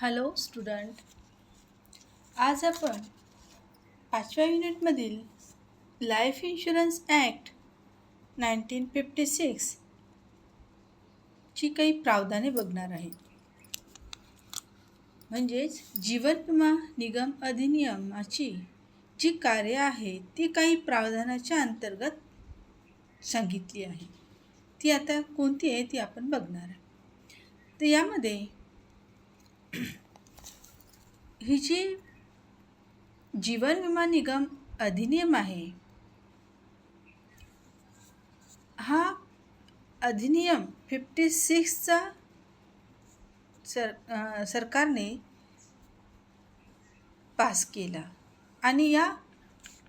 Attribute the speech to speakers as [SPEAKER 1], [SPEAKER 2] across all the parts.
[SPEAKER 1] Hello student. आज आपण 5व्या युनिटमधील लाईफ इन्शुरन्स ॲक्ट 1956 ची काही प्रावधाने बघणार आहे. म्हणजेच जीवन विमा निगम अधिनियमाची जी कार्य आहे ती काही प्रावधानाच्या अंतर्गत सांगितली आहे. ती आता कोणती आहे ती आपण बघणार आहे. तर यामध्ये ही जी जीवन विमा निगम अधिनियम आहे, हा अधिनियम 56चा सरकारने पास केला आणि या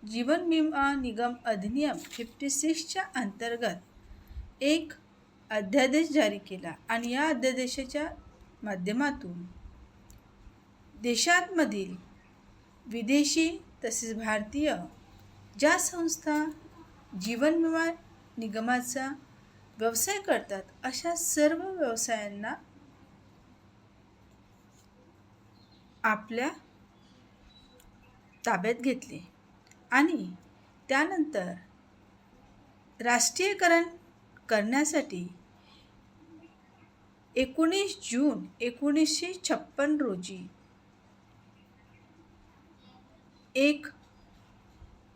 [SPEAKER 1] जीवन विमा निगम अधिनियम 56च्या अंतर्गत एक अध्यादेश जारी केला आणि या अध्यादेशाच्या माध्यमातून देशांमधील विदेशी तसेच भारतीय ज्या संस्था जीवन विमा निगमाचा व्यवसाय करतात अशा सर्व व्यवसायांना आपल्या ताब्यात घेतले आणि त्यानंतर राष्ट्रीयकरण करण्यासाठी 19 जून 1956 रोजी एक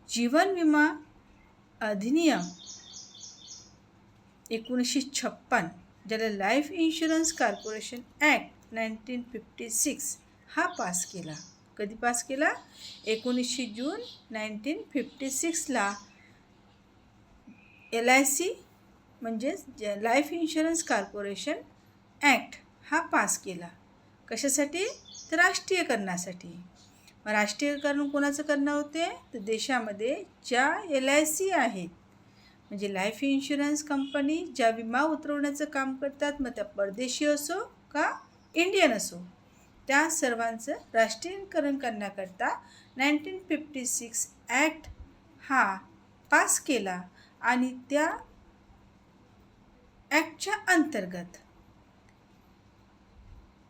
[SPEAKER 1] जीवन विमा अधिनियम 1956 ज्याला लाईफ इन्शुरन्स कॉर्पोरेशन ॲक्ट 1956 हा पास केला. कधी पास केला? 19 जून 1956ला LIC म्हणजेच लाईफ इन्शुरन्स कॉर्पोरेशन ॲक्ट हा पास केला. कशासाठी? तर राष्ट्रीयकरणासाठी. मग राष्ट्रीयकरण कोणाचं करणं होते? तर देशामध्ये ज्या LIC आहेत म्हणजे लाईफ इन्शुरन्स कंपनी ज्या विमा उतरवण्याचं काम करतात, मग त्या परदेशी असो का इंडियन असो, त्या सर्वांचं राष्ट्रीयकरण करण्याकरता 1956 ॲक्ट हा पास केला आणि त्या ॲक्टच्या अंतर्गत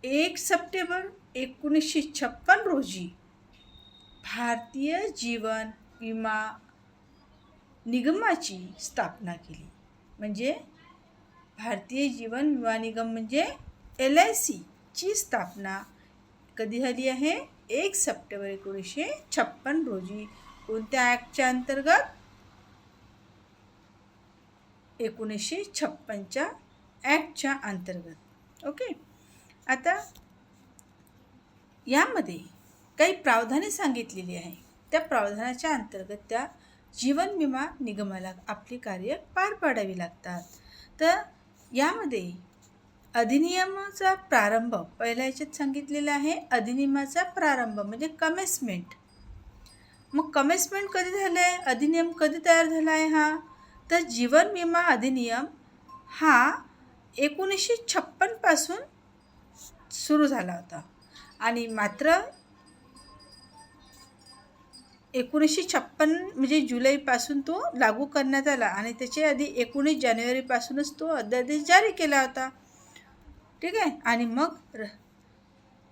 [SPEAKER 1] 1 सप्टेंबर 1956 रोजी भारतीय जीवन विमा निगमाची स्थापना केली. म्हणजे भारतीय जीवन विमा निगम म्हणजे LIC ची स्थापना कधी झाली आहे? 1 सप्टेंबर 1956 रोजी. कोणत्या ॲक्टच्या अंतर्गत? 1956च्या ॲक्टच्या अंतर्गत. ओके. आता यामध्ये काही प्रावधाने सांगितलेली आहे. त्या प्रावधानाच्या अंतर्गत त्या जीवन विमा निगमाला आपली कार्य पार पाडावी लागतात. तर यामध्ये अधिनियमाचा प्रारंभ पहिल्या याच्यात सांगितलेला आहे. अधिनियमाचा प्रारंभ म्हणजे कमेन्समेंट. मग कमेन्समेंट कधी झालं आहे? अधिनियम कधी तयार झाला आहे हा? तर जीवन विमा अधिनियम हा 1956 पासून सुरू झाला होता आणि मात्र 1956 म्हणजे जुलैपासून तो लागू करण्यात आला आणि त्याच्या आधी 19 जानेवारीपासूनच तो अध्यादेश जारी केला होता. ठीक आहे. आणि मग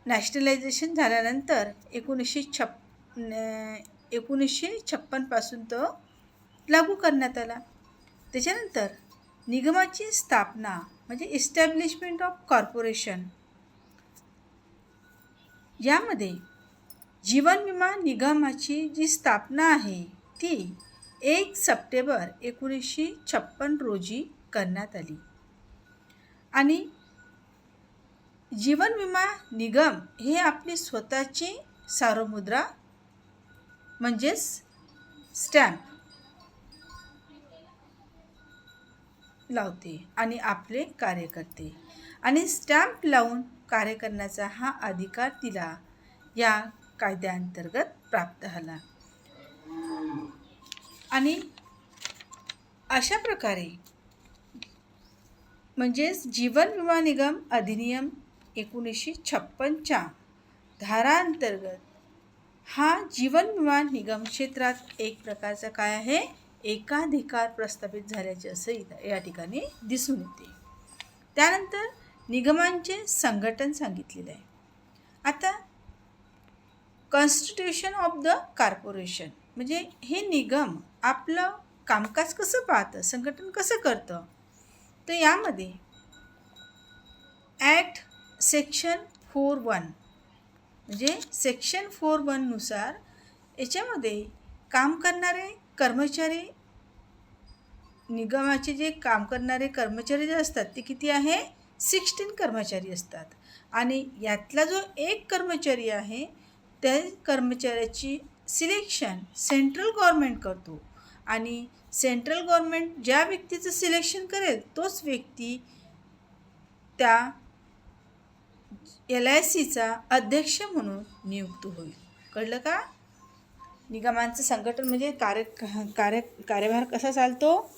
[SPEAKER 1] नॅशनलायझेशन झाल्यानंतर 1956 पासून तो लागू करण्यात आला. त्याच्यानंतर निगमाची स्थापना म्हणजे इस्टॅब्लिशमेंट ऑफ कॉर्पोरेशन, यामध्ये जीवन विमा निगमाची जी स्थापना आहे ती 1 सप्टेंबर 1956 रोजी करण्यात आली आणि जीवन विमा निगम हे आपली स्वतःची सार्वमुद्रा म्हणजेच स्टॅम्प लावते आणि आपले कार्य करते आणि स्टॅम्प लावून कार्य करण्याचा हा अधिकार तिला या कायद्याअंतर्गत प्राप्त झाला. आणि अशा प्रकारे म्हणजेच जीवन विमा निगम अधिनियम 1956च्या धाराअंतर्गत हा जीवन विमा निगम क्षेत्रात एक प्रकारचा काय आहे? एकाधिकार प्रस्थापित झाल्याचे असं या ठिकाणी दिसून येते. त्यानंतर निगमांचे संघटन सांगितलेले आहे. आता कॉन्स्टिट्यूशन ऑफ द कॉर्पोरेशन म्हणजे हे निगम आपलं कामकाज कसं पाहतं, संघटन कसं करतं. तर यामध्ये ॲक्ट सेक्शन 4(1) म्हणजे सेक्शन 4(1) नुसार याच्यामध्ये काम करणारे कर्मचारी, निगमाचे जे काम करणारे कर्मचारी जे असतात ते किती आहे, 16 कर्मचारी असतात. आणि यातला जो एक कर्मचारी आहे त्या कर्मचाऱ्याची सिलेक्शन सेंट्रल गव्हर्नमेंट करतो. आणि सेंट्रल गव्हर्नमेंट ज्या व्यक्तीचं सिलेक्शन करेल तोच व्यक्ती त्या LICचा अध्यक्ष म्हणून नियुक्त होईल. कळलं का? निगमांचं संघटन म्हणजे कार्यभार कसा चालतो,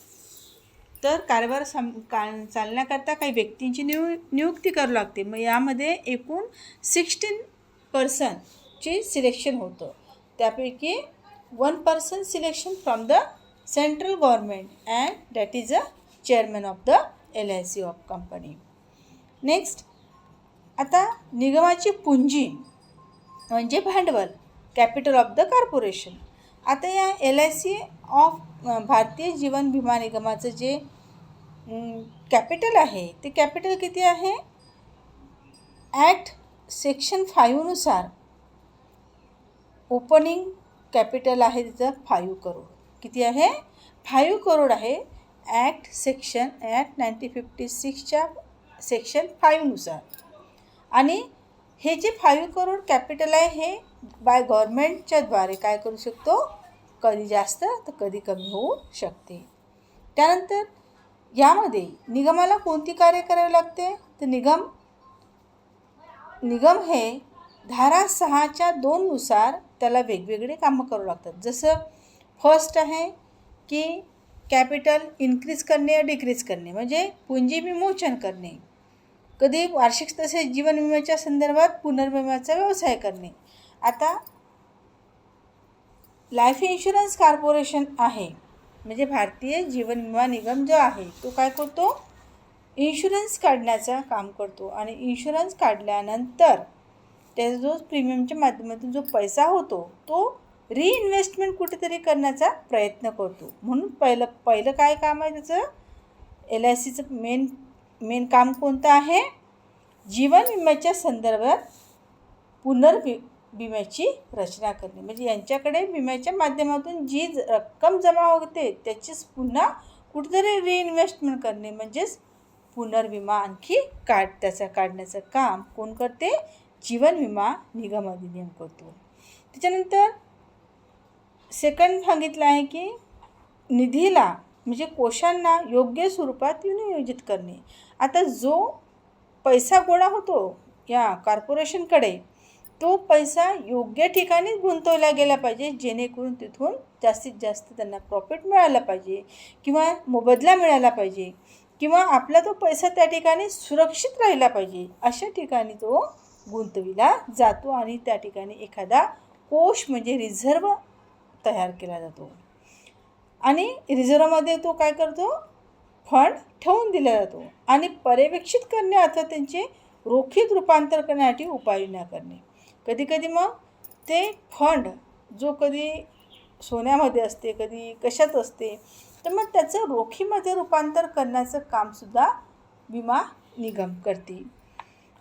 [SPEAKER 1] तर कार्यभार चालण्याकरता काही व्यक्तींची नियुक्ती करावी लागते. मग यामध्ये एकूण 16 पर्सनची सिलेक्शन होतं. त्यापैकी 1 person selection from the central government and that is a chairman of the LIC of company. Next, आता निगमाची पुंजी म्हणजे भांडवल, कॅपिटल ऑफ द कॉर्पोरेशन. आता या LIC ऑफ भारतीय जीवन विमा निगमाचं जे कॅपिटल आहे ते कॅपिटल किती आहे, ॲक्ट सेक्शन 5 नुसार ओपनिंग कॅपिटल आहे तिचं 5 करोड. किती आहे, 5 करोड आहे. ॲक्ट 1956च्या सेक्शन 5 नुसार. आणि हे जे 5 करोड कॅपिटल आहे हे बाय गव्हर्नमेंटच्या द्वारे काय करू शकतो, कधी जास्त तर कधी कमी होऊ शकते. त्यानंतर यामध्ये निगमाला कोणती कार्य करावी लागते, तर निगम हे धारा 6च्या 2 नुसार त्याला वेगवेगळे कामं करावं लागतात. जसं फर्स्ट आहे की कॅपिटल इन्क्रीज करणे या डिक्रीज करणे म्हणजे पुंजी विमोचन करणे, कधी वार्षिक तसेच जीवन विम्याच्या संदर्भात पुनर्विम्याचा व्यवसाय करणे. आता लाईफ इन्शुरन्स कॉर्पोरेशन आहे म्हणजे भारतीय जीवन विमा निगम जो आहे तो काय करतो, इन्शुरन्स काढण्याचं काम करतो. आणि इन्शुरन्स काढल्यानंतर त्याचा जो प्रीमियमच्या माध्यमातून जो पैसा होतो तो रिइन्व्हेस्टमेंट कुठेतरी करण्याचा प्रयत्न करतो. म्हणून पहिलं काय काम आहे त्याचं, LICचं मेन काम कोणतं आहे, जीवन विम्याच्या संदर्भात पुनर्विम्याची रचना करणे. म्हणजे यांच्याकडे विम्याच्या माध्यमातून जी रक्कम जमा होते त्याचीच पुन्हा कुठेतरी रिइन्व्हेस्टमेंट करणे म्हणजेच पुनर्विमा आणखी काढण्याचं काम कोण करते, जीवन विमा निगम अधिनियम करतो. त्याच्यानंतर सेकंड सांगितलं आहे की निधीला म्हणजे कोशांना योग्य स्वरूपात नियोजित करणे. आता जो पैसा गोळा होतो या कॉर्पोरेशनकडे तो पैसा योग्य ठिकाणी गुंतवला गेला पाहिजे जेणेकरून तिथून जास्तीत जास्त त्यांना प्रॉफिट मिळालं पाहिजे किंवा मोबदला मिळाला पाहिजे किंवा आपला तो पैसा त्या ठिकाणी सुरक्षित राहिला पाहिजे. अशा ठिकाणी तो गुंतविला जातो आणि त्या ठिकाणी एखादा कोश म्हणजे रिझर्व तयार केला जातो. आणि रिझर्वमध्ये तो काय करतो, फंड ठेवून दिला जातो. आणि पर्यवेक्षित करणे अथवा त्यांचे रोखीत रूपांतर करण्यासाठी उपाययोजना करणे. कधीकधी मग ते फंड जो कधी सोन्यामध्ये असते कधी कशात असते तर मग त्याचं रोखीमध्ये रूपांतर करण्याचं कामसुद्धा विमा निगम करते.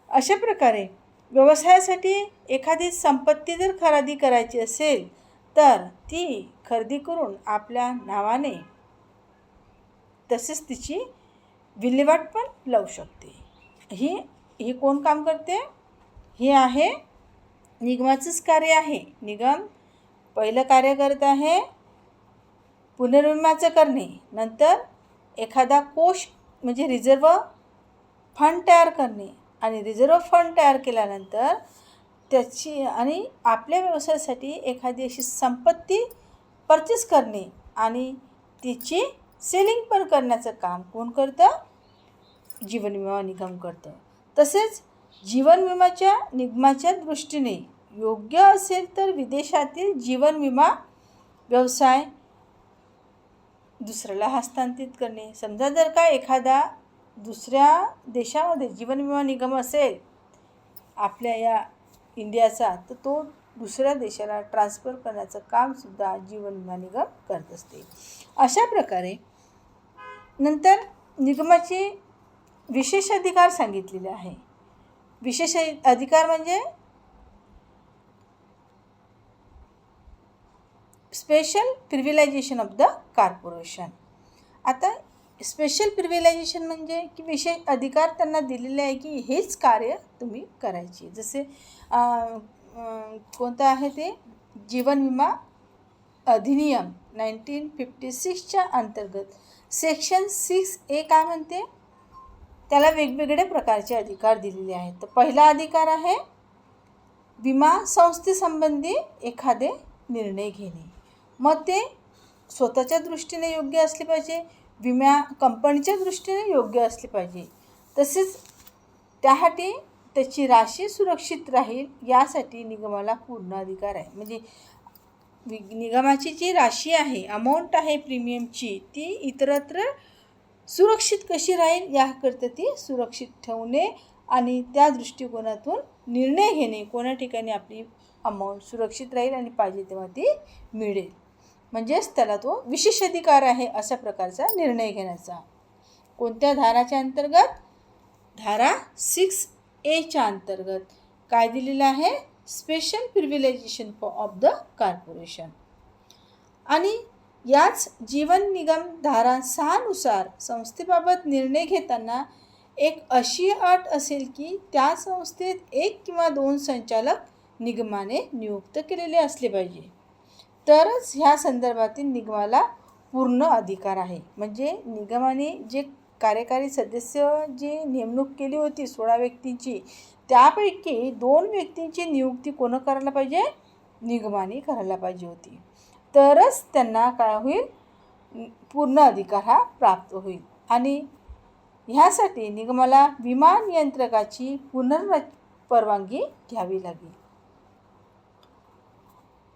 [SPEAKER 1] अशा प्रकारे व्यवसायासाठी एखादी संपत्ती जर खरेदी करायची असेल तर ती खरेदी करून आपल्या नावाने तसेच तिची विल्हेवाट पण लावू शकते. ही कोण काम करते, हे आहे निगमाचंच कार्य आहे. निगम पहिलं कार्य करत आहे पुनर्विम्याचं करणे, नंतर एखादा कोश म्हणजे रिझर्व फंड तयार करणे आणि रिझर्व फंड तयार केल्यानंतर त्याची आणि आपल्या व्यवसायासाठी एखादी अशी संपत्ती परचेस करणे आणि तिची सेलिंग पण करण्याचं काम कोण करतं, जीवन विमा निगम करतं. तसेच जीवन विमाच्या निगमाच्या दृष्टीने योग्य असेल तर विदेशातील जीवन विमा व्यवसाय दुसऱ्याला हस्तांतरित करणे. समजा जर का एखादा दुसऱ्या देशामध्ये जीवन विमा निगम असेल आपल्या या इंडियाचा, तर तो दुसऱ्या देशाला ट्रान्सफर करण्याचं कामसुद्धा जीवन विमा निगम करत असते. अशा प्रकारे नंतर निगमाचे विशेष अधिकार सांगितलेले आहे. विशेष अधिकार म्हणजे स्पेशल प्रिव्हिलायझेशन ऑफ द कॉर्पोरेशन. आता स्पेशल प्रिव्हिलायझेशन म्हणजे की विशेष अधिकार त्यांना दिलेले आहे की हेच कार्य तुम्ही करायचे. जसे कोणतं आहे ते जीवन विमा अधिनियम 1956च्या अंतर्गत सेक्शन 6A काय म्हणते, त्याला वेगवेगळे प्रकारचे अधिकार दिलेले आहेत. तर पहिला अधिकार आहे विमा संस्थेसंबंधी एखादे निर्णय घेणे. मग ते स्वतःच्या दृष्टीने योग्य असले पाहिजे, विमा कंपनीच्या दृष्टीने योग्य असले पाहिजे. तसेच त्यासाठी त्याची राशी सुरक्षित राहील यासाठी निगमाला पूर्ण अधिकार आहे. म्हणजे निगमाची जी राशी आहे, अमाऊंट आहे प्रीमियमची, ती इतरत्र सुरक्षित कशी राहील याकरता ती सुरक्षित ठेवणे आणि त्या दृष्टिकोनातून निर्णय घेणे, कोणा ठिकाणी आपली अमाऊंट सुरक्षित राहील आणि पाहिजे तेव्हा ती मिळेल. म्हणजेच त्याला तो विशेष अधिकार आहे अशा प्रकारचा निर्णय घेण्याचा. कोणत्या धाराच्या अंतर्गत? धारा 6A अंतर्गत काय दिलेलं आहे? Special privilegation of the corporation. आणि याच जीवन निगम धारा 6 संस्थेबाबत निर्णय घेताना एक अशी अट असेल की त्या संस्थेत 1 किंवा 2 संचालक निगमाने नियुक्त केलेले असले पाहिजे, तरच ह्या संदर्भातील निगमाला पूर्ण अधिकार आहे. म्हणजे निगमाने जे कार्यकारी सदस्य जी नेमणूक केली होती 16 व्यक्तींची, त्यापैकी 2 व्यक्तींची नियुक्ती कोण करायला पाहिजे? निगमाने करायला पाहिजे होती. तरच त्यांना काय होईल? पूर्ण अधिकार हा प्राप्त होईल. आणि ह्यासाठी निगमाला विमा नियंत्रकाची परवानगी घ्यावी लागेल.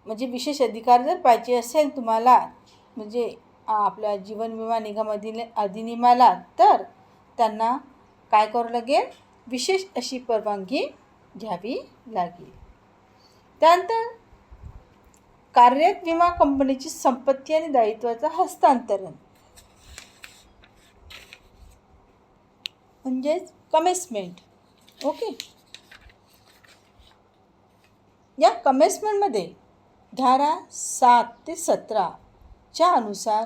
[SPEAKER 1] म्हणजे विशेष अधिकार जर पाहिजे असेल तुम्हाला, म्हणजे आपल्या जीवन विमा निगम अधिनियमाला, तर त्यांना काय करावं लागेल? विशेष अशी परवानगी घ्यावी लागेल. त्यानंतर कार्यरत विमा कंपनीची संपत्ती आणि दायित्वाचं हस्तांतरण म्हणजेच कमेसमेंट. ओके. या कमेसमेंटमध्ये धारा 7 ते 17च्या अनुसार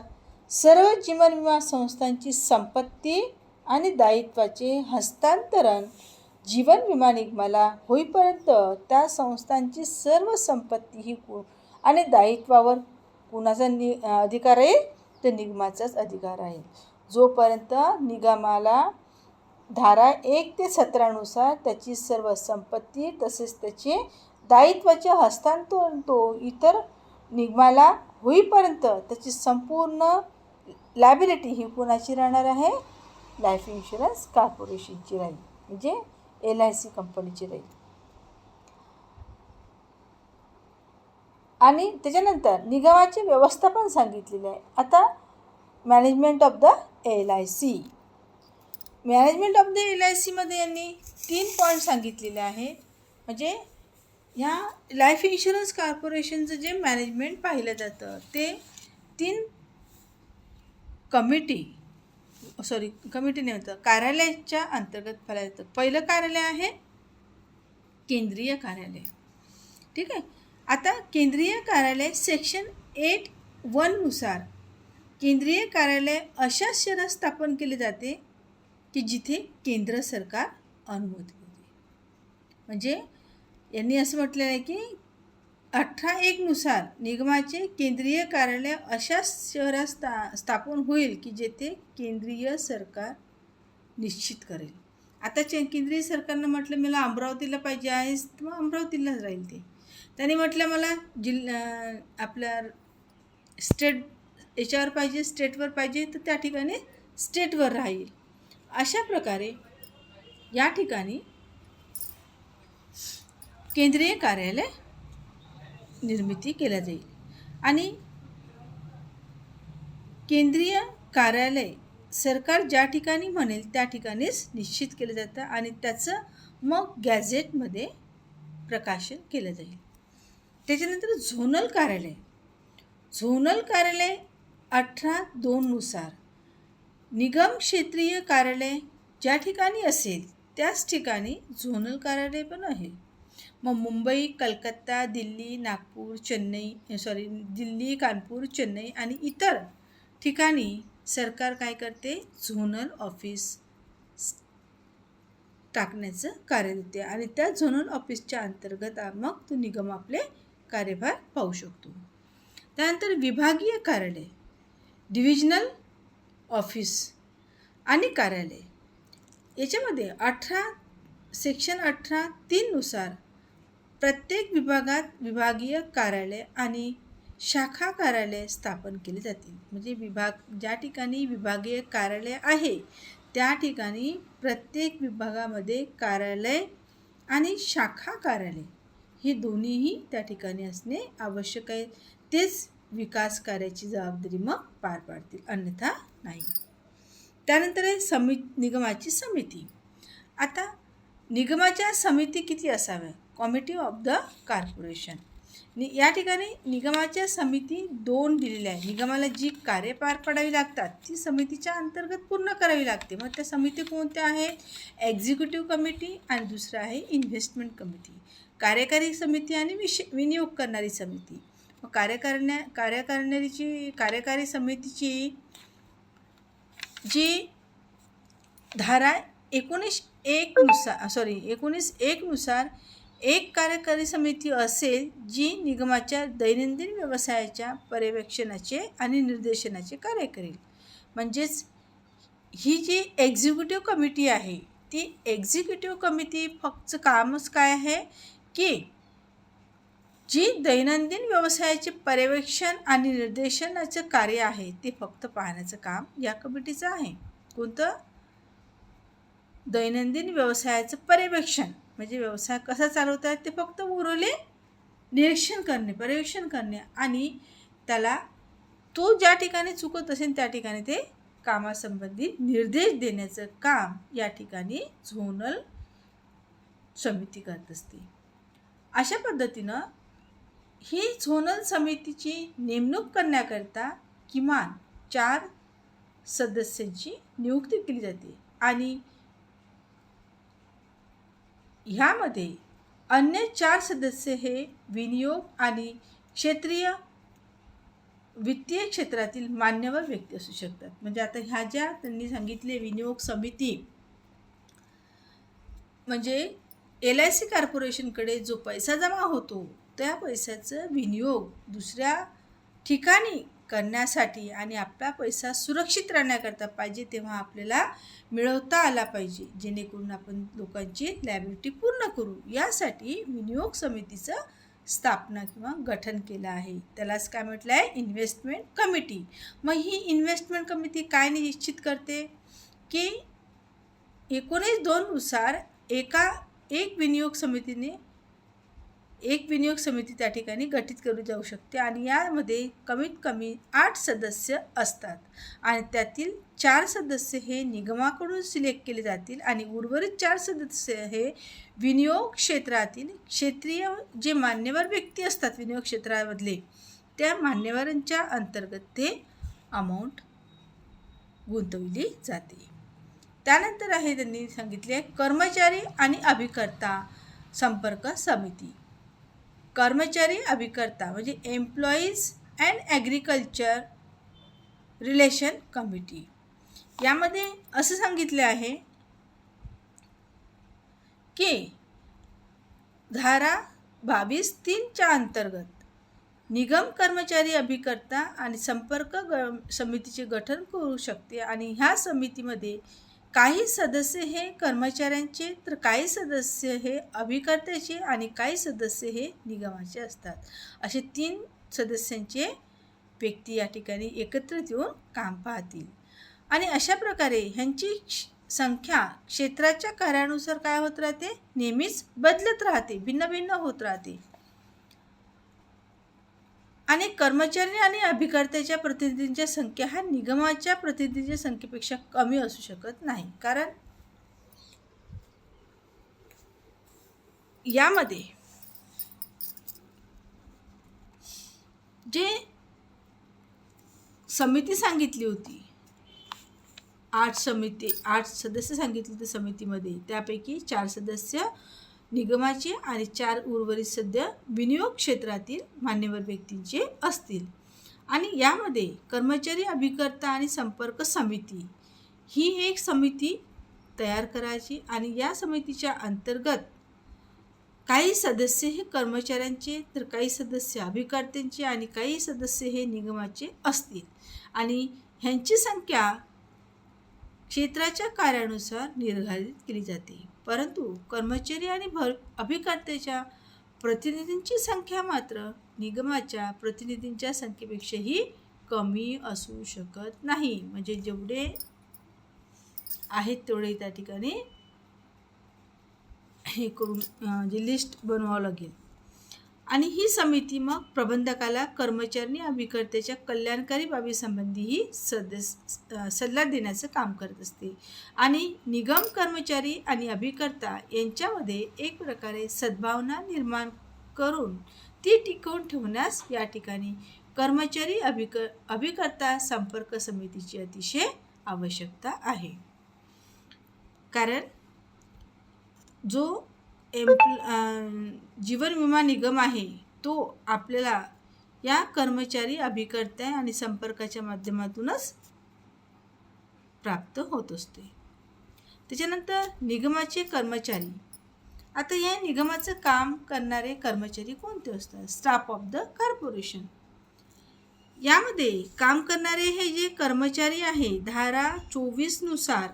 [SPEAKER 1] सर्व जीवन विमा संस्थांची संपत्ती आणि दायित्वाचे हस्तांतरण जीवन विमा निगमाला होईपर्यंत त्या संस्थांची सर्व संपत्ती ही आणि दायित्वावर कुणाचा अधिकार आहे? तर निगमाचाच अधिकार आहे. जोपर्यंत निगमाला धारा 1 ते 17 त्याची सर्व संपत्ती तसेच त्याचे दायित्वाचे हस्तांतरण तो इतर निगमाला होईपर्यंत त्याची संपूर्ण लायबिलिटी ही कुणाची राहणार आहे? लाईफ इन्शुरन्स कॉर्पोरेशनची राहील, म्हणजे LIC कंपनीची राहील. आणि त्याच्यानंतर निगमाचे व्यवस्थापन सांगितलेले आहे. आता management of the LIC. Management of the LICमध्ये यांनी 3 पॉईंट सांगितलेले आहे. म्हणजे ह्या लाईफ इन्शुरन्स कॉर्पोरेशनचं जे मॅनेजमेंट पाहिलं जातं ते 3 कमिटी नाही होतं, कार्यालयाच्या अंतर्गत पाहिलं जातं. पहिलं कार्यालय आहे केंद्रीय कार्यालय. ठीक आहे. आता केंद्रीय कार्यालय सेक्शन 8(1) केंद्रीय कार्यालय अशा शहरात स्थापन केले जाते की जिथे केंद्र सरकार अनुमती देते. म्हणजे यांनी असं म्हटलेलं आहे की 18(1) निगमाचे केंद्रीय कार्यालय अशा शहरात स्थापन होईल की जेथे केंद्रीय सरकार निश्चित करेल. आता केंद्रीय सरकारनं म्हटलं मला अमरावतीला पाहिजे आहे, तर मग अमरावतीलाच राहील ते. त्यांनी म्हटलं मला आपल्या स्टेट याच्यावर पाहिजे, स्टेटवर पाहिजे, तर त्या ठिकाणी स्टेटवर राहील. अशा प्रकारे या ठिकाणी केंद्रीय कार्यालय निर्मिती केल्या जाईल. आणि केंद्रीय कार्यालय सरकार ज्या ठिकाणी म्हणेल त्या ठिकाणीच निश्चित केलं जातं आणि त्याचं मग गॅझेटमध्ये प्रकाशन केलं जाईल. त्याच्यानंतर झोनल कार्यालय. झोनल कार्यालय 18(2) नुसार निगम क्षेत्रीय कार्यालय ज्या ठिकाणी असेल त्याच ठिकाणी झोनल कार्यालय पण आहे. मग मुंबई, कलकत्ता, दिल्ली, नागपूर, दिल्ली, कानपूर, चेन्नई आणि इतर ठिकाणी सरकार काय करते, झोनल ऑफिस टाकण्याचं कार्य देते आणि त्या झोनल ऑफिसच्या अंतर्गत मग तो निगम आपले कार्यभार पाहू शकतो. त्यानंतर विभागीय कार्यालय, डिव्हिजनल ऑफिस आणि कार्यालय याच्यामध्ये सेक्शन 18(3) नुसार प्रत्येक विभागात विभागीय कार्यालय आणि शाखा कार्यालय स्थापन केले जातील. म्हणजे ज्या ठिकाणी विभागीय कार्यालय आहे त्या ठिकाणी प्रत्येक विभागामध्ये कार्यालय आणि शाखा कार्यालय हे दोन्हीही त्या ठिकाणी असणे आवश्यक आहे. तेच विकास कार्याची जबाबदारी मग पार पाडतील, अन्यथा नाही. त्यानंतर आहे निगमाची समिती. आता निगमाच्या समिती किती असाव्या? Committee of the corporation. या ठिकाणी निगमाच्या समिती 2 दिलेल्या आहे. निगमाला जी कार्य पार पाडावी लागतात ती समितीच्या अंतर्गत पूर्ण करावी लागते. मग त्या समिती कोणत्या आहेत? एक्झिक्युटिव्ह कमिटी आणि दुसरं आहे इन्व्हेस्टमेंट कमिटी. कार्यकारी समिती आणि विनियोग करणारी समिती. मग कार्यकारी समितीची जी धारा 19(1) नुसार एक कार्यकारी समिती असेल जी निगमाच्या दैनंदिन व्यवसायाच्या पर्यवेक्षणाचे आणि निर्देशनाचे कार्य करेल. म्हणजेच ही जी एक्झिक्युटिव्ह कमिटी आहे ती एक्झिक्युटिव्ह कमिटी फक्त कामच काय आहे की जी दैनंदिन व्यवसायाचे पर्यवेक्षण आणि निर्देशनाचं कार्य आहे ते फक्त पाहण्याचं काम या कमिटीचं आहे. कोणतं? दैनंदिन व्यवसायाचं पर्यवेक्षण, म्हणजे व्यवसाय कसा चालवतात ते फक्त उरले निरीक्षण करणे, पर्यवेक्षण करणे आणि त्याला तो ज्या ठिकाणी चुकत असेल त्या ठिकाणी ते कामासंबंधी निर्देश देण्याचं काम या ठिकाणी झोनल समिती करत असते. अशा पद्धतीनं ही झोनल समितीची नेमणूक करण्याकरता किमान 4 सदस्यांची नियुक्ती केली जाते आणि ह्यामध्ये अन्य 4 सदस्य हे विनियोग आणि क्षेत्रीय वित्तीय क्षेत्रातील मान्यवर व्यक्ती असू शकतात. म्हणजे आता ह्या ज्या त्यांनी सांगितले विनियोग समिती म्हणजे LIC कॉर्पोरेशनकडे जो पैसा जमा होतो त्या पैशाचं विनियोग दुसऱ्या ठिकाणी करण्यासाठी आणि आपला पैसा सुरक्षित राहण्याकरता पाहिजे तेव्हा आपल्याला मिळवता आला पाहिजे, जेणेकरून आपण लोकांची लायबिलिटी पूर्ण करू. यासाठी विनियोग समितीचं स्थापना किंवा गठन केलं आहे. त्यालाच काय म्हटलं आहे? Investment committee. मग ही इन्व्हेस्टमेंट कमिटी काय निश्चित करते की 19(2) नुसार एक विनियोग समिती त्या ठिकाणी गठीत केली जाऊ शकते आणि यामध्ये कमीत कमी 8 सदस्य असतात आणि त्यातील 4 सदस्य हे निगमाकडून सिलेक्ट केले जातील आणि उर्वरित 4 सदस्य हे विनियोग क्षेत्रातील क्षेत्रीय जे मान्यवर व्यक्ती असतात विनियोग क्षेत्रामधले त्या मान्यवरांच्या अंतर्गत ते अमाऊंट गुंतवली जाते. त्यानंतर आहे त्यांनी सांगितले कर्मचारी आणि अभिकर्ता संपर्क समिती. कर्मचारी अभिकर्ता म्हणजे employees and agriculture relation committee. यामध्ये असं सांगितले आहे की धारा 22(3) अंतर्गत निगम कर्मचारी अभिकर्ता आणि संपर्क समितीचे गठन करू शकते आणि ह्या समितीमध्ये काही सदस्य हे कर्मचाऱ्यांचे तर काही सदस्य हे अभिकर्त्याचे आणि काही सदस्य हे निगमाचे असतात. असे 3 सदस्यांचे व्यक्ती या ठिकाणी एकत्रित येऊन काम पाहतील आणि अशा प्रकारे ह्यांची संख्या क्षेत्राच्या कार्यानुसार काय होत राहते? नेहमीच बदलत राहते, भिन्न भिन्न होत राहते आणि कर्मचारी आणि अभिकर्त्याच्या प्रतिनिधींच्या संख्या हा निगमाच्या प्रतिनिधींच्या संख्येपेक्षा कमी असू शकत नाही. कारण यामध्ये जे समिती सांगितली होती, 8 सदस्य सांगितले होते समितीमध्ये, त्यापैकी 4 सदस्य निगमाचे आणि 4 उर्वरित सदस्य विनियोग क्षेत्रातील मान्यवर व्यक्तींचे असतील. आणि यामध्ये कर्मचारी अभिकर्ता आणि संपर्क समिती ही एक समिती तयार करायची आणि या समितीच्या अंतर्गत काही सदस्य हे कर्मचाऱ्यांचे, तर काही सदस्य अभिकर्त्यांचे आणि काही सदस्य हे निगमाचे असतील. आणि ह्यांची संख्या क्षेत्राच्या कार्यानुसार निर्धारित केली जाते. परंतु कर्मचारी आणि अभिकर्त्याच्या प्रतिनिधींची संख्या मात्र निगमाच्या प्रतिनिधींच्या संख्येपेक्षाही कमी असू शकत नाही. म्हणजे जेवढे आहेत तेवढे त्या ठिकाणी हे करून जे लिस्ट बनवावं लागेल. आणि ही समिती मग प्रबंधकाला कर्मचारी अभिकर्त्याच्या कल्याणकारी बाबीसंबंधीही सल्ला देण्याचं काम करत असते. आणि निगम कर्मचारी आणि अभिकर्ता यांच्यामध्ये एक प्रकारे सद्भावना निर्माण करून ती टिकवून ठेवण्यास या ठिकाणी कर्मचारी अभिकर्ता संपर्क समितीची अतिशय आवश्यकता आहे. कारण जो जीवन विमा निगम आहे तो आपल्याला या कर्मचारी अभिकर्ता आणि संपर्काच्या माध्यमातूनच प्राप्त होत असते. त्याच्यानंतर निगमाचे कर्मचारी. आता या निगमाचं काम करणारे कर्मचारी कोणते असतात? Staff of the corporation. यामध्ये काम करणारे हे जे कर्मचारी आहे, धारा 24 नुसार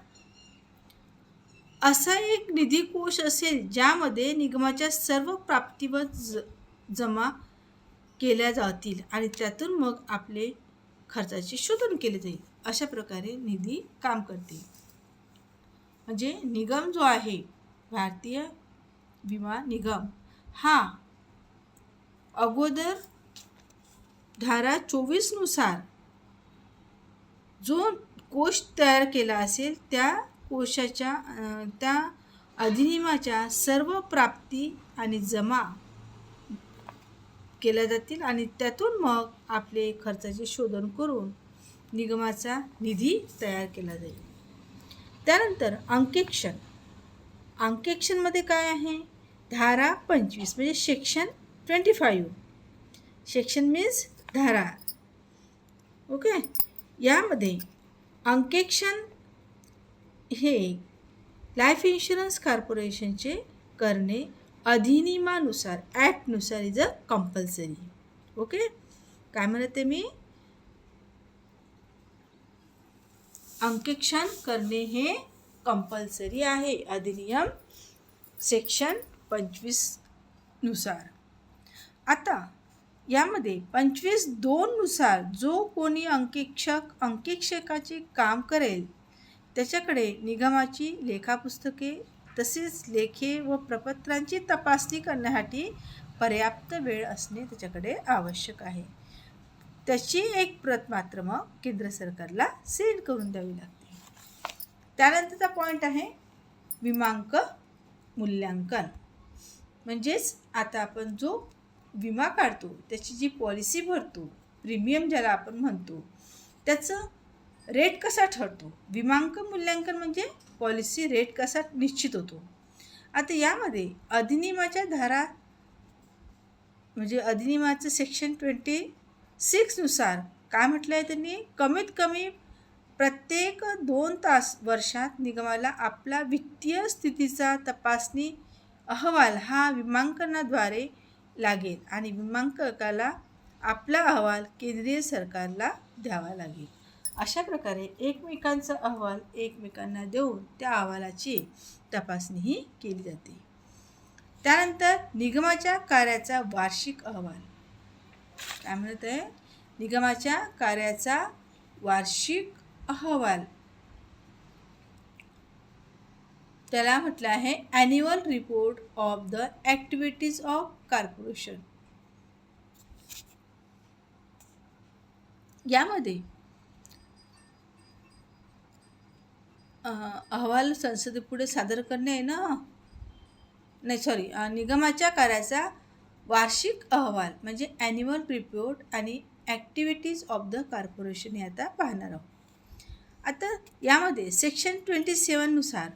[SPEAKER 1] असा एक निधी कोश असेल ज्यामध्ये निगमाच्या सर्व प्राप्ती व जमा केल्या जातील आणि त्यातून मग आपले खर्चाचे शोधन केले जाईल. अशा प्रकारे निधी काम करते. म्हणजे निगम जो आहे, भारतीय विमा निगम, हा अगोदर धारा 24 नुसार जो कोश तयार केला असेल त्या कोशाच्या त्या अधिनियमाच्या सर्व प्राप्ती आणि जमा केल्या जातील आणि त्यातून मग आपले खर्चाचे शोधन करून निगमाचा निधी तयार केला जाईल. त्यानंतर अंकेक्षण. अंकेक्षणमध्ये काय आहे? धारा 25 म्हणजे सेक्शन 25. सेक्शन मीन्स धारा. ओके. यामध्ये अंकेक्षण हे लाईफ इन्शुरन्स कॉर्पोरेशनचे करणे अधिनियमानुसार, ॲक्टनुसार इज अ कंपल्सरी. ओके. काय म्हणते मी? अंकेक्षण करणे हे कंपल्सरी आहे अधिनियम सेक्शन 25 नुसार. आता यामध्ये 25(2) नुसार जो कोणी अंकेक्षकाचे काम करेल त्याच्याकडे निगमाची लेखापुस्तके तसेच लेखे व प्रपत्रांची तपासणी करण्यासाठी पर्याप्त वेळ असणे त्याच्याकडे आवश्यक आहे. त्याची एक प्रत मात्र मग केंद्र सरकारला सेंड करून द्यावी लागते. त्यानंतरचा पॉईंट आहे विमांक मूल्यांकन. म्हणजेच आता आपण जो विमा काढतो त्याची जी पॉलिसी भरतो, प्रीमियम ज्याला आपण म्हणतो, त्याचं रेट कसा ठरतो? विमांक मूल्यांकन म्हणजे पॉलिसी रेट कसा निश्चित होतो. आता यामध्ये अधिनियमाच्या धारा म्हणजे अधिनियमाचं सेक्शन 26 नुसार काय म्हटलं आहे त्यांनी? कमीत कमी प्रत्येक 2 वर्षात निगमाला आपला वित्तीय स्थितीचा तपासणी अहवाल हा विमांकनाद्वारे लागेल आणि विमांककाला आपला अहवाल केंद्रीय सरकारला द्यावा लागेल. अशा प्रकारे एकमेकांचा अहवाल एकमेकांना देऊन त्या अहवालाची तपासणीही केली जाते. त्यानंतर निगमाच्या कार्याचा वार्षिक अहवाल. काय म्हणत आहे? निगमाच्या कार्याचा वार्षिक अहवाल. त्याला म्हटलं आहे annual report of the activities of corporation. यामध्ये अहवाल संसदेपुढे सादर करणे आहे ना, नाही सॉरी, निगमाच्या कार्याचा वार्षिक अहवाल म्हणजे ॲन्युअल रिपोर्ट आणि ॲक्टिव्हिटीज ऑफ द कॉर्पोरेशन हे आता पाहणार आहोत. आता यामध्ये सेक्शन 27 नुसार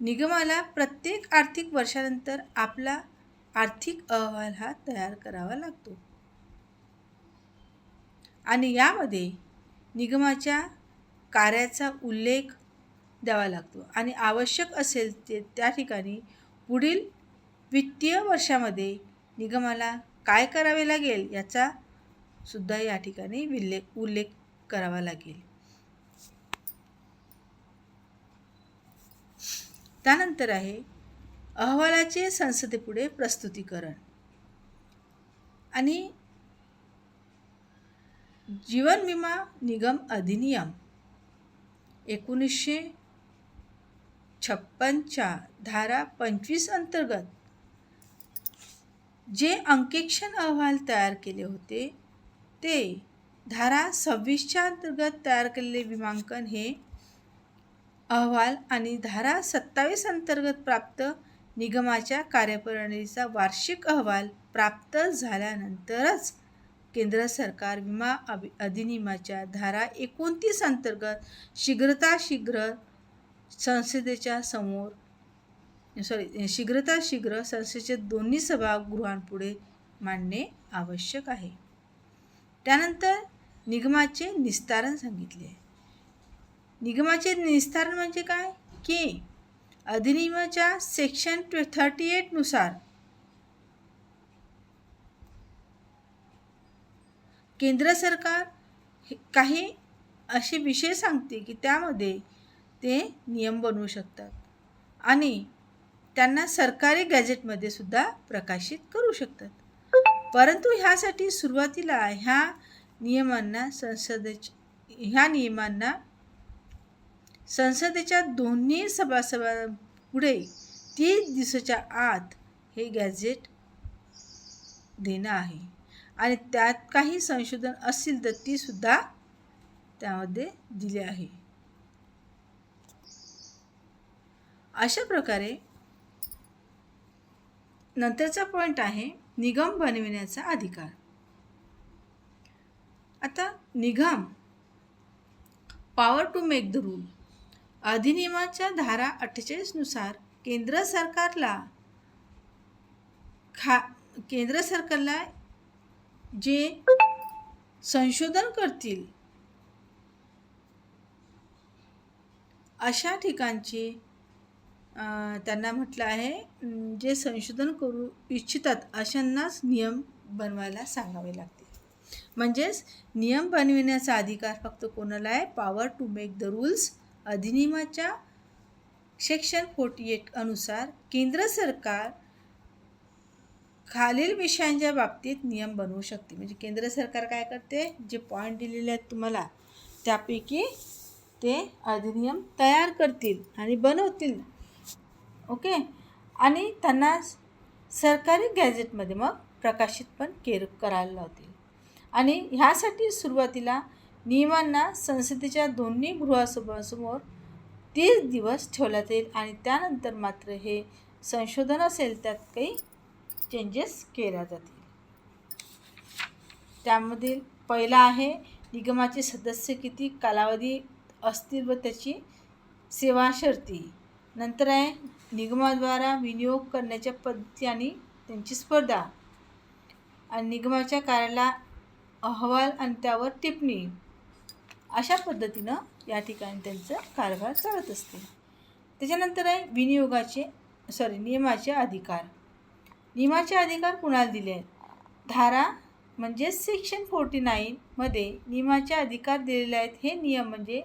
[SPEAKER 1] निगमाला प्रत्येक आर्थिक वर्षानंतर आपला आर्थिक अहवाल हा तयार करावा लागतो आणि यामध्ये निगमाच्या कार्याचा उल्लेख द्यावा लागतो आणि आवश्यक असेल ते त्या ठिकाणी पुढील वित्तीय वर्षामध्ये निगमाला काय करावे लागेल याचा सुद्धा या ठिकाणी उल्लेख करावा लागेल. त्यानंतर आहे अहवालाचे संसदेपुढे प्रस्तुतीकरण आणि जीवन विमा निगम अधिनियम 1956च्या धारा 25 अंतर्गत जे अंकेक्षण अहवाल तयार केले होते ते धारा 26च्या अंतर्गत तयार केलेले विमांकन हे अहवाल आणि धारा 27 अंतर्गत प्राप्त निगमाच्या कार्यप्रणालीचा वार्षिक अहवाल प्राप्त झाल्यानंतरच केंद्र सरकार विमा अधिनियमाच्या धारा 29 अंतर्गत शीघ्र संसदेच्या संसदेच्या दोन्ही सभागृहांपुढे मांडणे आवश्यक आहे. त्यानंतर निगमाचे निस्तारण सांगितले. निगमाचे निस्तारण म्हणजे काय की अधिनियमाच्या सेक्शन 38 नुसार केंद्र सरकार काही असे विषय सांगते की त्यामध्ये ते नियम बनवू शकतात आणि त्यांना सरकारी गॅझेटमध्ये सुद्धा प्रकाशित करू शकतात. परंतु ह्यासाठी सुरुवातीला ह्या नियमांना संसदेच्या दोन्ही सभासदांपुढे 30 दिवसाच्या आत हे गॅझेट देणं आहे आणि त्यात काही संशोधन असतील तर ती सुद्धा त्यामध्ये दिले आहे. अशा प्रकारे नंतरचा पॉईंट आहे निगम बनविण्याचा अधिकार. आता निगम power to make the rule अधिनियमाच्या धारा 48 नुसार केंद्र सरकारला जे संशोधन करतील अशा ठिकाणचे त्यांना म्हटलं आहे जे संशोधन करू इच्छितात अशांनाच नियम बनवायला सांगावे लागतील. म्हणजेच नियम बनविण्याचा अधिकार फक्त कोणाला आहे? Power to make the rules अधिनियमाच्या सेक्शन 48 अनुसार केंद्र सरकार खालील विषयांच्या बाबतीत नियम बनवू शकते. म्हणजे केंद्र सरकार काय करते? जे पॉईंट दिलेले आहेत तुम्हाला त्यापैकी ते अधिनियम तयार करतील आणि बनवतील. ओके. आणि त्यांना सरकारी गॅझेटमध्ये मग प्रकाशित पण करायला लावतील. आणि ह्यासाठी सुरुवातीला नियमांना संसदेच्या दोन्ही गृहसभांसमोर 30 दिवस ठेवला जाईल आणि त्यानंतर मात्र हे संशोधन असेल त्यात काही चेंजेस केल्या जातील. त्यामधील पहिला आहे निगमाचे सदस्य किती कालावधी असतील व त्याची सेवा शर्ती. नंतर आहे निगमाद्वारा विनियोग करण्याच्या पद्धती आणि त्यांची स्पर्धा आणि निगमाच्या कार्याला अहवाल आणि त्यावर टिप्पणी अशा पद्धतीनं या ठिकाणी त्यांचा कारभार चालत असते. त्याच्यानंतर आहे नियमाचे अधिकार. नियमाचे अधिकार कुणाला दिले आहेत? धारा म्हणजे सेक्शन 49 मध्ये नियमाचे अधिकार दिलेले आहेत. हे नियम म्हणजे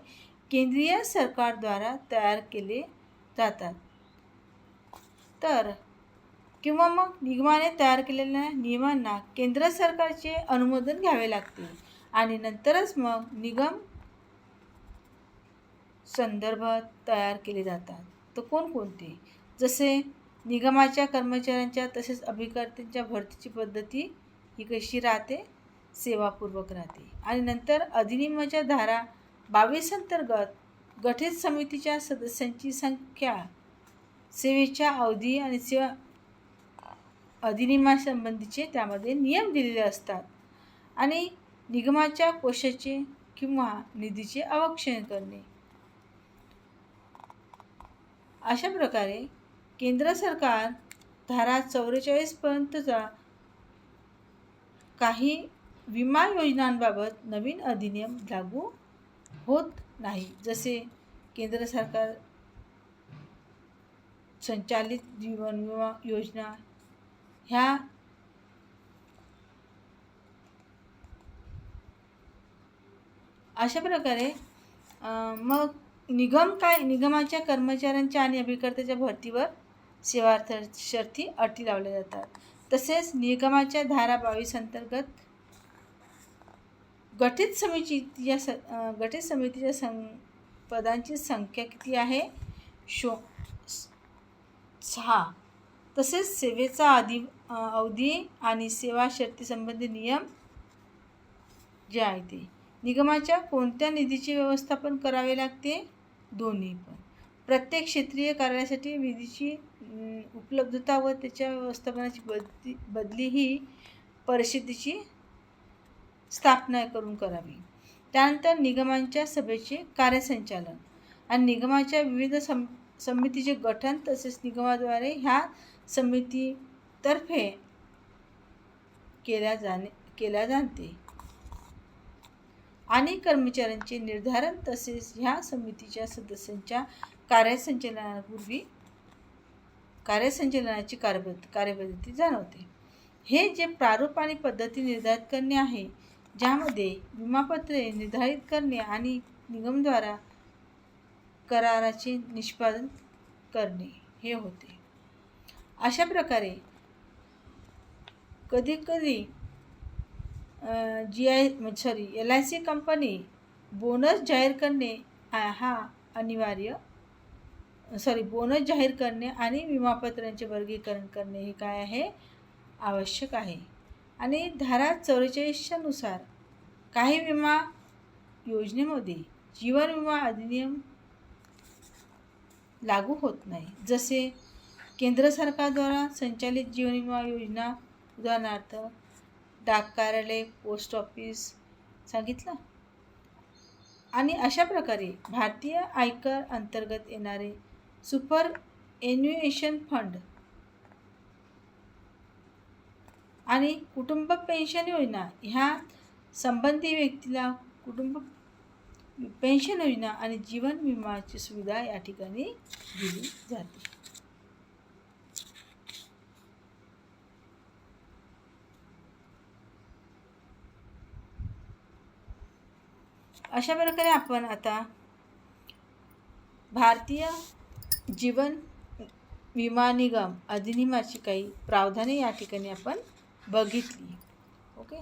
[SPEAKER 1] केंद्रीय सरकारद्वारा तयार केले जातात तर किंवा मग निगमाने तयार केलेल्या नियमांना केंद्र सरकारचे अनुमोदन घ्यावे लागते आणि नंतरच मग निगम संदर्भ तयार केले जातात. तर कोणकोणते? जसे निगमाच्या कर्मचाऱ्यांच्या तसेच अभिकर्त्यांच्या भरतीची पद्धती ही कशी राहते? सेवापूर्वक राहते. आणि नंतर अधिनियमाच्या धारा 22 अंतर्गत गठीत समितीच्या सदस्यांची संख्या, सेवेच्या अवधी आणि सेवा अधिनियमासंबंधीचे त्यामध्ये नियम दिलेले असतात. आणि निगमाच्या कोशाचे किंवा निधीचे अवक्षेप करणे. अशा प्रकारे केंद्र सरकार धारा 44 पर्यंतचा काही विमा योजनांबाबत नवीन अधिनियम लागू होत नाही. जसे केंद्र सरकार संचालित जीवन विमा योजना ह्या अशा प्रकारे मग निगमाच्या कर्मचाऱ्यांच्या आणि अभिकर्त्याच्या भरतीवर सेवार्थ शर्ती अटी लावल्या जातात. तसेच निगमाच्या धारा 22 अंतर्गत गठीत समितीच्या पदांची संख्या किती आहे? 6. तसेच सेवेचा अवधी आणि सेवा शर्ती संबंधी नियम जे आहे ते. निगमाच्या कोणत्या निधीचे व्यवस्थापन करावे लागते? दोन्ही पण. प्रत्येक क्षेत्रीय कार्यालयासाठी निधीची उपलब्धता व त्याच्या व्यवस्थापनाची बदली ही परिषदेची स्थापना करून करावी. त्यानंतर निगमांच्या सभेचे कार्यसंचालन आणि निगमाच्या विविध समितीचे गठन तसेच निगमाद्वारे ह्या समितीतर्फे केल्या जाते आणि कर्मचाऱ्यांचे निर्धारण तसेच ह्या समितीच्या सदस्यांच्या कार्यसंचालनाची कार्यपद्धती जाणवते. हे जे प्रारूप आणि पद्धती निर्धारित करणे आहे, ज्यामध्ये विमापत्रे निर्धारित करणे आणि निगमद्वारा कराराचे निष्पादन करणे हे होते. अशा प्रकारे कधीकधी LIC कंपनी बोनस जाहीर करणे बोनस जाहीर करणे आणि विमापत्रांचे वर्गीकरण करणे हे काय आहे? आवश्यक आहे. आणि धारा 44 नुसार काही विमा योजनेमध्ये जीवन विमा अधिनियम लागू होत नाही. जसे केंद्र सरकारद्वारा संचालित जीवन विमा योजना, उदाहरणार्थ डाक कार्यालय, पोस्ट ऑफिस सांगितलं. आणि अशा प्रकारे भारतीय आयकर अंतर्गत येणारे सुपर एन्युएशन फंड आणि कुटुंब पेन्शन योजना ह्या संबंधी व्यक्तीला कुटुंब पेन्शन योजना आणि जीवन विमाची सुविधा या ठिकाणी दिली जाते. अशा प्रकारे आपण आता भारतीय जीवन विमा निगम अधिनियमाची काही प्रावधाने या ठिकाणी आपण बघितली. ओके.